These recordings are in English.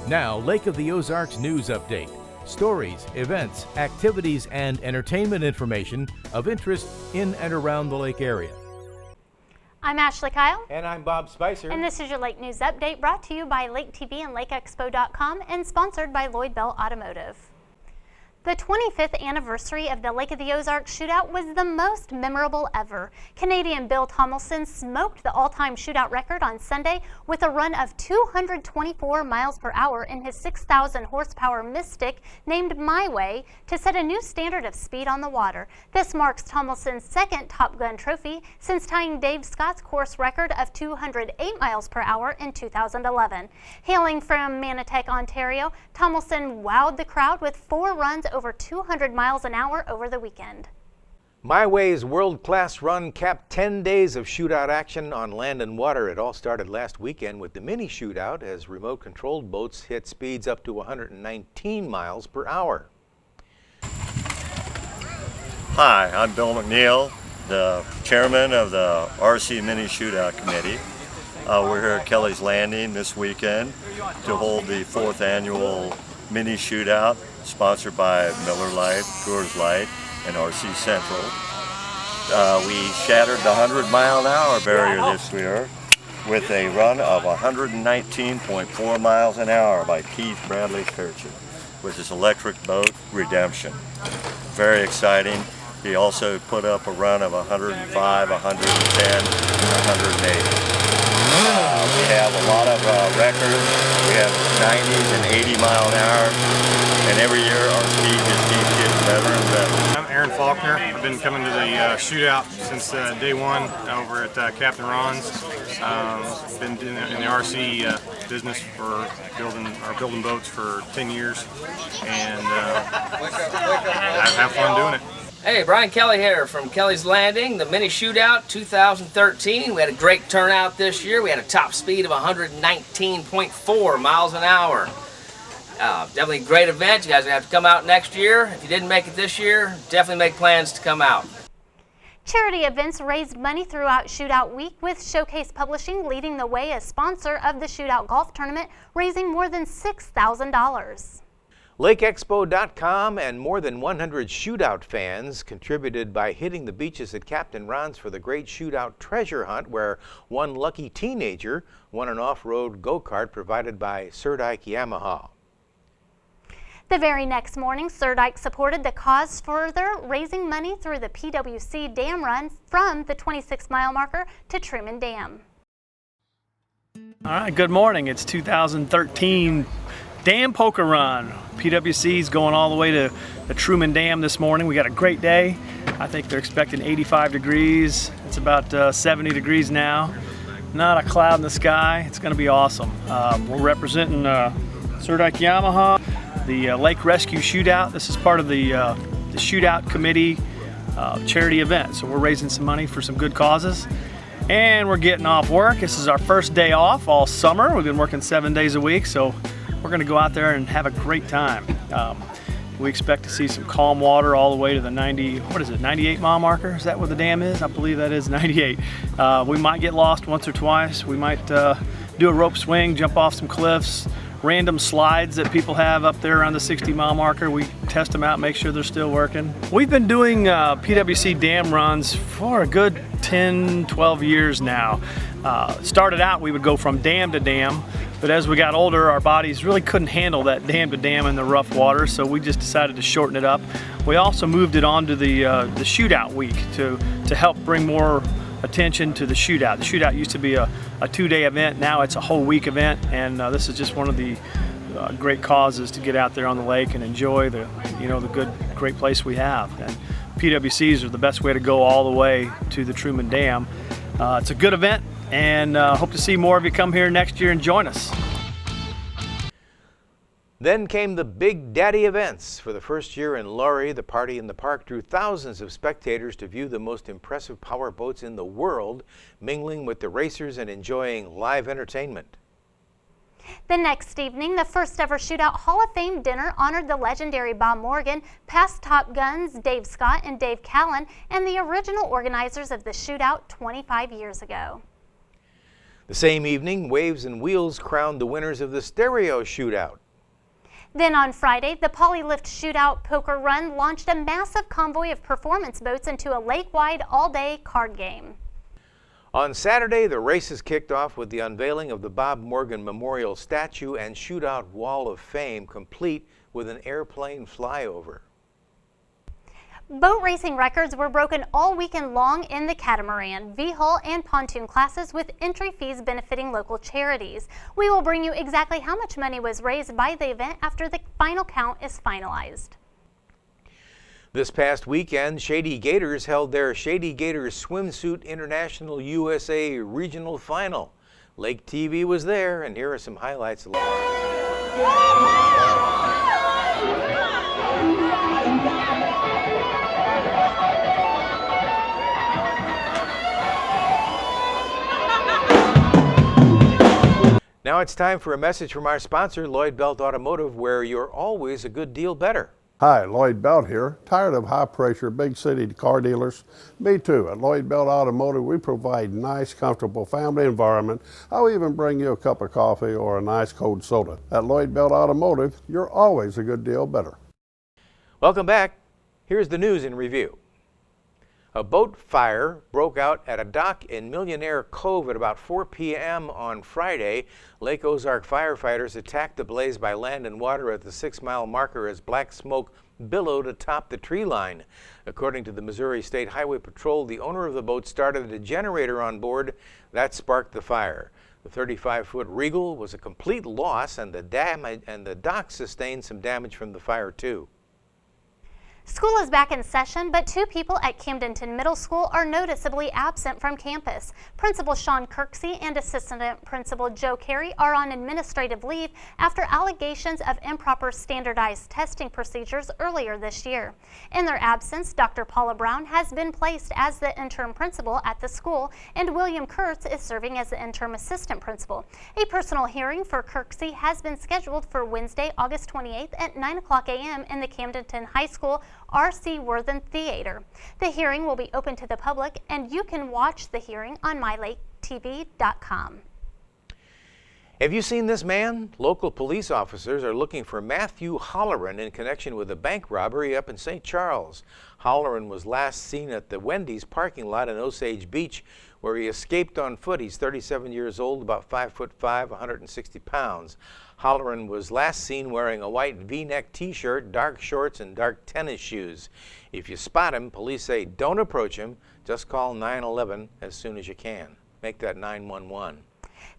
Now, Lake of the Ozarks News Update. Stories, events, activities, and entertainment information of interest in and around the lake area. I'm Ashley Kyle. And I'm Bob Spicer. And this is your Lake News Update brought to you by Lake TV and LakeExpo.com and sponsored by Lloyd Bell Automotive. The 25th anniversary of the Lake of the Ozarks Shootout was the most memorable ever. Canadian Bill Tomlinson smoked the all-time shootout record on Sunday with a run of 224 miles per hour in his 6,000 horsepower Mystic named My Way to set a new standard of speed on the water. This marks Tomlinson's second Top Gun trophy since tying Dave Scott's course record of 208 miles per hour in 2011. Hailing from Manotick, Ontario, Tomlinson wowed the crowd with 4 runs over 200 miles an hour over the weekend. My Way's world-class run capped 10 days of shootout action on land and water. It all started last weekend with the mini shootout as remote-controlled boats hit speeds up to 119 miles per hour. Hi, I'm Bill McNeil, the chairman of the RC Mini Shootout Committee. We're here at Kelly's Landing this weekend to hold the 4th annual Mini Shootout, sponsored by Miller Lite, Coors Light, and RC Central. We shattered the 100-mile-an-hour barrier this year with a run of 119.4 miles an hour by Keith Bradley Kirchen with his electric boat Redemption. Very exciting. He also put up a run of 105, 110, and 180. We have a lot of records. We have 90s and 80 mile an hour, and every year our speed just keeps getting better and better. I'm Aaron Faulkner. I've been coming to the shootout since day one over at Captain Ron's. Been in the RC business for building boats for 10 years, and I have fun doing it. Hey, Brian Kelly here from Kelly's Landing, the Mini Shootout 2013. We had a great turnout this year. We had a top speed of 119.4 miles an hour. Definitely a great event. You guys are going to have to come out next year. If you didn't make it this year, definitely make plans to come out. Charity events raised money throughout Shootout Week, with Showcase Publishing leading the way as sponsor of the Shootout Golf Tournament, raising more than $6,000. LakeExpo.com and more than 100 shootout fans contributed by hitting the beaches at Captain Ron's for the Great Shootout Treasure Hunt, where one lucky teenager won an off-road go-kart provided by Surdike Yamaha. The very next morning, Surdike supported the cause further, raising money through the PWC Dam Run from the 26-mile marker to Truman Dam. All right, good morning. It's 2013 Dam Poker Run. PWC's going all the way to the Truman Dam this morning. We got a great day. I think they're expecting 85 degrees. It's about 70 degrees now. Not a cloud in the sky. It's going to be awesome. We're representing Surdike Yamaha, the Lake Rescue Shootout. This is part of the Shootout Committee charity event. So we're raising some money for some good causes. And we're getting off work. This is our first day off all summer. We've been working 7 days a week, so we're going to go out there and have a great time. We expect to see some calm water all the way to the 98 mile marker? Is that what the dam is? I believe that is 98. We might get lost once or twice. We might do a rope swing, jump off some cliffs, random slides that people have up there around the 60 mile marker. We test them out, make sure they're still working. We've been doing PWC dam runs for a good 10, 12 years now. Started out, we would go from dam to dam, but as we got older, our bodies really couldn't handle that dam to dam in the rough water, so we just decided to shorten it up. We also moved it on to the Shootout Week to help bring more attention to the shootout. The shootout used to be a 2-day event. Now it's a whole week event, and this is just one of the great causes to get out there on the lake and enjoy the great place we have. And PWCs are the best way to go all the way to the Truman Dam. It's a good event, and hope to see more of you come here next year and join us. Then came the Big Daddy events. For the first year in Laurie, the party in the park drew thousands of spectators to view the most impressive power boats in the world, mingling with the racers and enjoying live entertainment. The next evening, the first ever Shootout Hall of Fame dinner honored the legendary Bob Morgan, past Top Guns Dave Scott and Dave Callan, and the original organizers of the Shootout 25 years ago. The same evening, Waves and Wheels crowned the winners of the Stereo Shootout. Then on Friday, the Polylift Shootout Poker Run launched a massive convoy of performance boats into a lake-wide all-day card game. On Saturday, the races kicked off with the unveiling of the Bob Morgan Memorial Statue and Shootout Wall of Fame, complete with an airplane flyover. Boat racing records were broken all weekend long in the catamaran, V-hull, and pontoon classes, with entry fees benefiting local charities. We will bring you exactly how much money was raised by the event after the final count is finalized. This past weekend, Shady Gators held their Shady Gators Swimsuit International USA Regional Final. Lake TV was there, and here are some highlights. Now it's time for a message from our sponsor, Lloyd Belt Automotive, where you're always a good deal better. Hi, Lloyd Belt here. Tired of high-pressure, big city car dealers? Me too. At Lloyd Belt Automotive, we provide nice, comfortable family environment. I'll even bring you a cup of coffee or a nice cold soda. At Lloyd Belt Automotive, you're always a good deal better. Welcome back. Here's the news in review. A boat fire broke out at a dock in Millionaire Cove at about 4 p.m. on Friday. Lake Ozark firefighters attacked the blaze by land and water at the 6-mile marker as black smoke billowed atop the tree line. According to the Missouri State Highway Patrol, the owner of the boat started a generator on board. That sparked the fire. The 35-foot Regal was a complete loss, and the dock sustained some damage from the fire too. School is back in session, but 2 people at Camdenton Middle School are noticeably absent from campus. Principal Sean Kirksey and Assistant Principal Joe Carey are on administrative leave after allegations of improper standardized testing procedures earlier this year. In their absence, Dr. Paula Brown has been placed as the interim principal at the school, and William Kurtz is serving as the interim assistant principal. A personal hearing for Kirksey has been scheduled for Wednesday, August 28th at 9 o'clock a.m. in the Camdenton High School R.C. Worthen Theater. The hearing will be open to the public, and you can watch the hearing on mylaketv.com. Have you seen this man? Local police officers are looking for Matthew Holleran in connection with a bank robbery up in St. Charles. Holleran was last seen at the Wendy's parking lot in Osage Beach, where he escaped on foot. He's 37 years old, about 5'5", 160 pounds. Holleran was last seen wearing a white V-neck t-shirt, dark shorts, and dark tennis shoes. If you spot him, police say don't approach him. Just call 911 as soon as you can. Make that 911.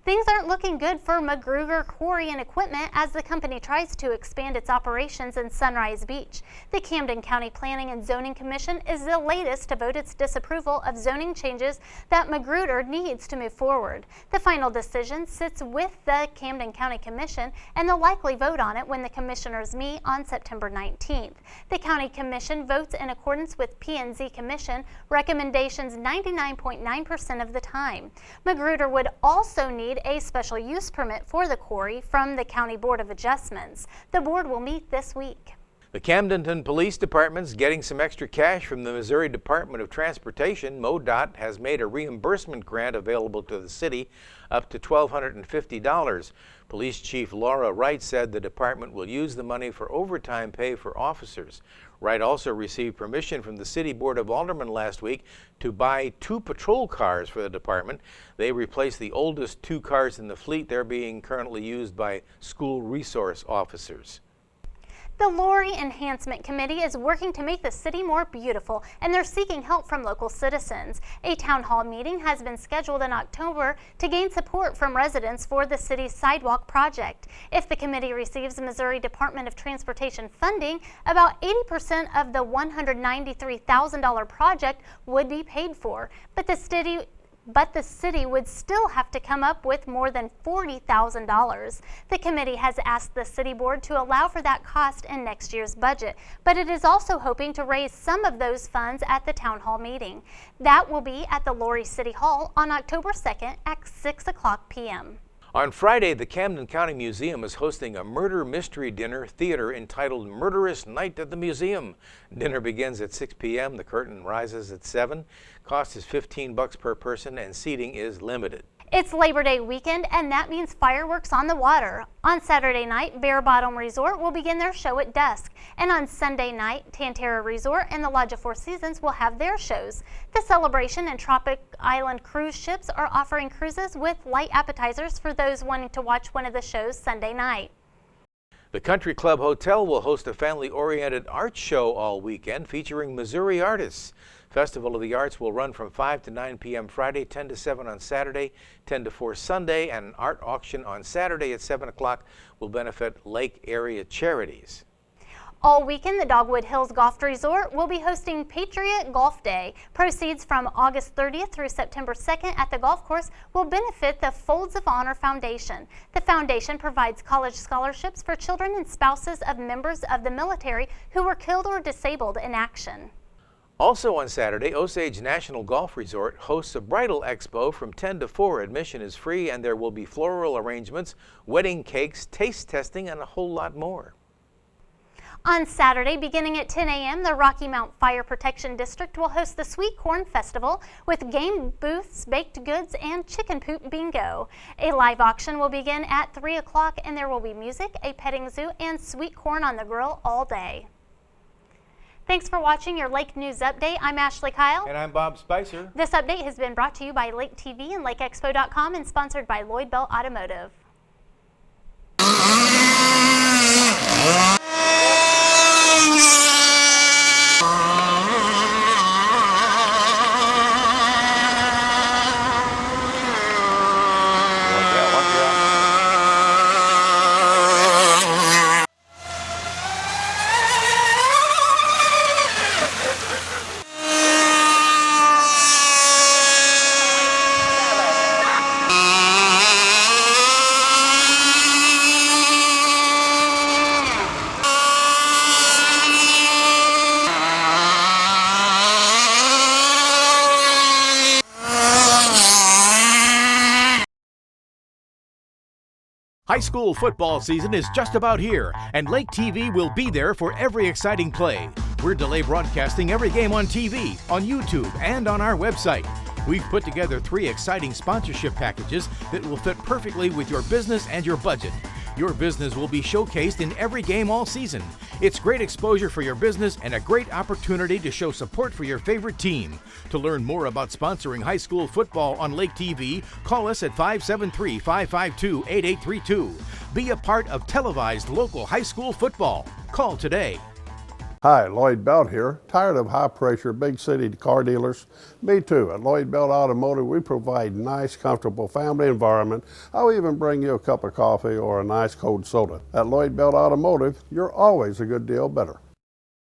Things aren't looking good for Magruder Quarry and Equipment as the company tries to expand its operations in Sunrise Beach. The Camden County Planning and Zoning Commission is the latest to vote its disapproval of zoning changes that Magruder needs to move forward. The final decision sits with the Camden County Commission, and they'll likely vote on it when the commissioners meet on September 19th. The County Commission votes in accordance with P&Z Commission recommendations 99.9% of the time. Magruder would also need a special use permit for the quarry from the County Board of Adjustments. The board will meet this week. The Camdenton Police Department's getting some extra cash from the Missouri Department of Transportation. MoDOT has made a reimbursement grant available to the city up to $1,250. Police Chief Laura Wright said the department will use the money for overtime pay for officers. Wright also received permission from the City Board of Aldermen last week to buy 2 patrol cars for the department. They replace the oldest 2 cars in the fleet. They're being currently used by school resource officers. The Lorry Enhancement Committee is working to make the city more beautiful, and they're seeking help from local citizens. A town hall meeting has been scheduled in October to gain support from residents for the city's sidewalk project. If the committee receives Missouri Department of Transportation funding, about 80% of the $193,000 project would be paid for, but the city would still have to come up with more than $40,000. The committee has asked the city board to allow for that cost in next year's budget, but it is also hoping to raise some of those funds at the town hall meeting. That will be at the Lorry City Hall on October 2nd at 6 o'clock p.m. On Friday, the Camden County Museum is hosting a murder mystery dinner theater entitled Murderous Night at the Museum. Dinner begins at 6 p.m. The curtain rises at 7. Cost is $15 per person, and seating is limited. It's Labor Day weekend, and that means fireworks on the water. On Saturday night, Bear Bottom Resort will begin their show at dusk, and on Sunday night, Tantera Resort and the Lodge of Four Seasons will have their shows. The Celebration and Tropic Island cruise ships are offering cruises with light appetizers for those wanting to watch one of the shows Sunday night. The Country Club Hotel will host a family-oriented art show all weekend featuring Missouri artists. Festival of the Arts will run from 5 to 9 p.m. Friday, 10 to 7 on Saturday, 10 to 4 Sunday, and an art auction on Saturday at 7 o'clock will benefit lake area charities. All weekend, the Dogwood Hills Golf Resort will be hosting Patriot Golf Day. Proceeds from August 30th through September 2nd at the golf course will benefit the Folds of Honor Foundation. The foundation provides college scholarships for children and spouses of members of the military who were killed or disabled in action. Also on Saturday, Osage National Golf Resort hosts a bridal expo from 10 to 4. Admission is free, and there will be floral arrangements, wedding cakes, taste testing, and a whole lot more. On Saturday, beginning at 10 a.m., the Rocky Mount Fire Protection District will host the Sweet Corn Festival with game booths, baked goods, and chicken poop bingo. A live auction will begin at 3 o'clock, and there will be music, a petting zoo, and sweet corn on the grill all day. Thanks for watching your Lake News Update. I'm Ashley Kyle. And I'm Bob Spicer. This update has been brought to you by Lake TV and LakeExpo.com and sponsored by Lloyd Bell Automotive. High school football season is just about here, and Lake TV will be there for every exciting play. We're delay broadcasting every game on TV, on YouTube, and on our website. We've put together 3 exciting sponsorship packages that will fit perfectly with your business and your budget. Your business will be showcased in every game all season. It's great exposure for your business and a great opportunity to show support for your favorite team. To learn more about sponsoring high school football on Lake TV, call us at 573-552-8832. Be a part of televised local high school football. Call today. Hi, Lloyd Belt here. Tired of high-pressure, big city car dealers? Me too. At Lloyd Belt Automotive, we provide nice, comfortable family environment. I'll even bring you a cup of coffee or a nice cold soda. At Lloyd Belt Automotive, you're always a good deal better.